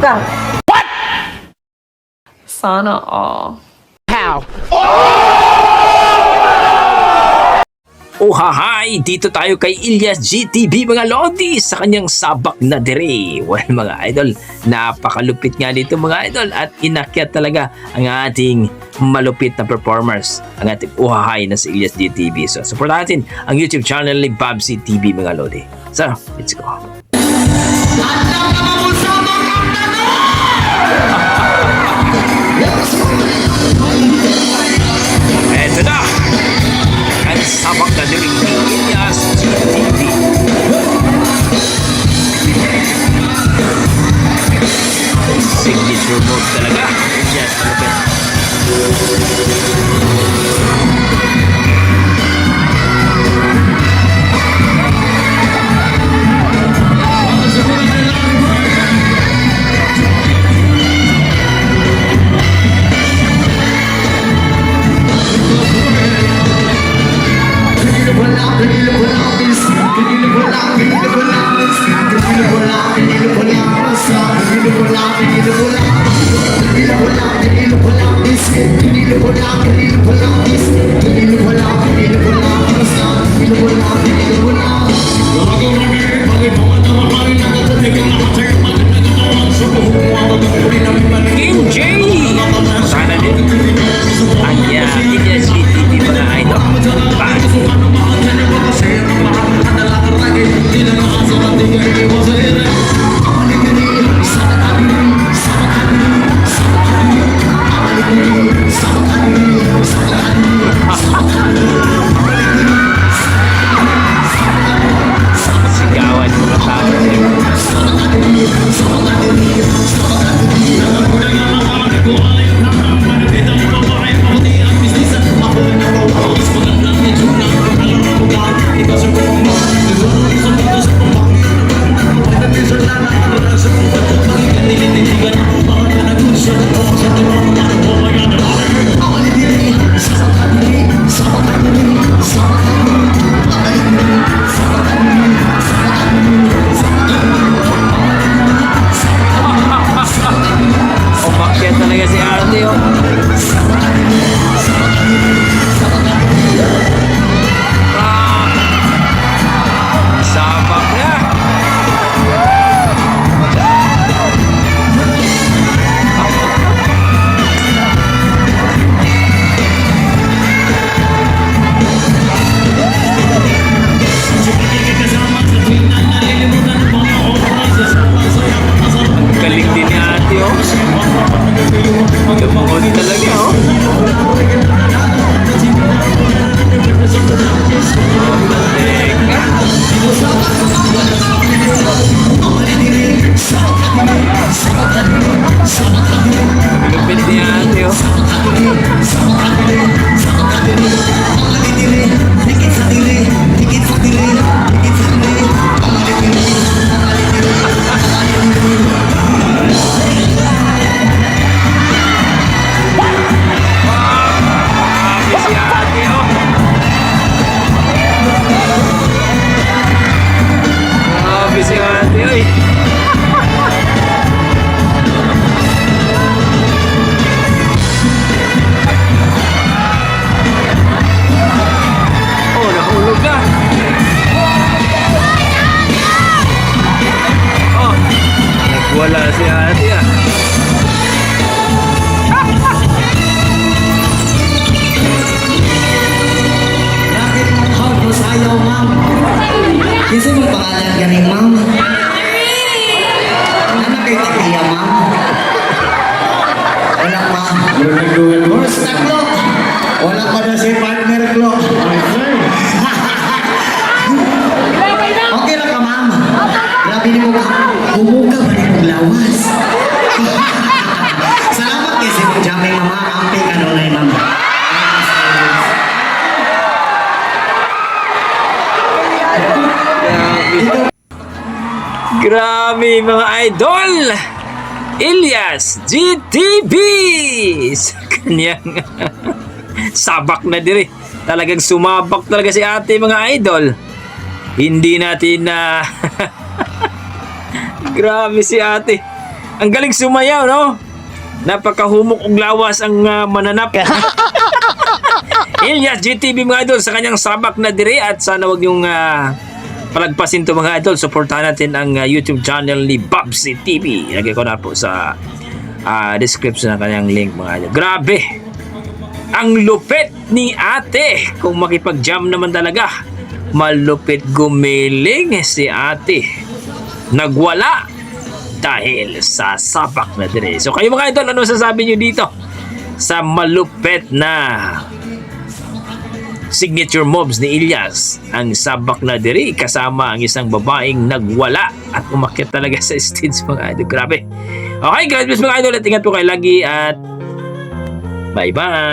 ka. What? Sana all. How? Oh hahay, dito tayo kay Ilyas GTV mga lodi sa kanyang sabak na dire. Well mga idol, napakalupit nga dito mga idol at inakyat talaga ang ating malupit na performers, ang ating uhahay na si Ilyas GTV. So support natin ang YouTube channel ni Babsy TV mga lodi. So, let's go. Eto na! Ang sabak na diring ni Ilyas GTV. Signature move talaga. Ilyas malupit. Sana din. Ayan, Ilyas GTV mga idol. Sigawan mga tao. Umakyat talaga si Ate oh. Sabak na. Ang galing din ni Ate oh. Lumangod talaga oh. Lupit ni Ate oh. Si Ate oh. Grabe si Ate oy. Oh, nahulog na. Oh, nagwala si Ate ah. Ayaw, ma'am. Kasi mo pangalan ganing, ma'am. Ano kay Tekiya, ma'am? Wala, ma'am. Basta, Klo. Wala pa na si partner, Klo. Okay lang ka, ma'am. Grabe ni mo ka. Humuga ba ni mong lawas? Salamat kasi mo jamming, mama. Ampe ka doon ay, ma'am. Grabe mga idol! Ilyas GTV sa kanyang sabak na dire. Talagang sumabak talaga si Ate mga idol. Hindi natin na grabe si Ate. Ang galing sumayaw, no? Napakahumok og lawas ang mananap. Ilyas GTV mga idol sa kanyang sabak na dire at sana wag yung palagpasin to mga idol. Suportahan natin ang YouTube channel ni Babsy TV. Ilagay ko na po sa description ng kanyang link mga idol. Grabe! Ang lupit ni ate. Kung makipag-jam naman talaga. Malupit gumiling si ate. Nagwala dahil sa sabak na dire. So kayo mga idol, ano sasabi nyo dito sa malupit na signature moves ni Ilyas? Ang sabak na dire kasama ang isang babaeng nagwala at umakyat talaga sa stage mga idol. Grabe. Okay, God bless mga idol at ingat po kayo lagi at bye bye.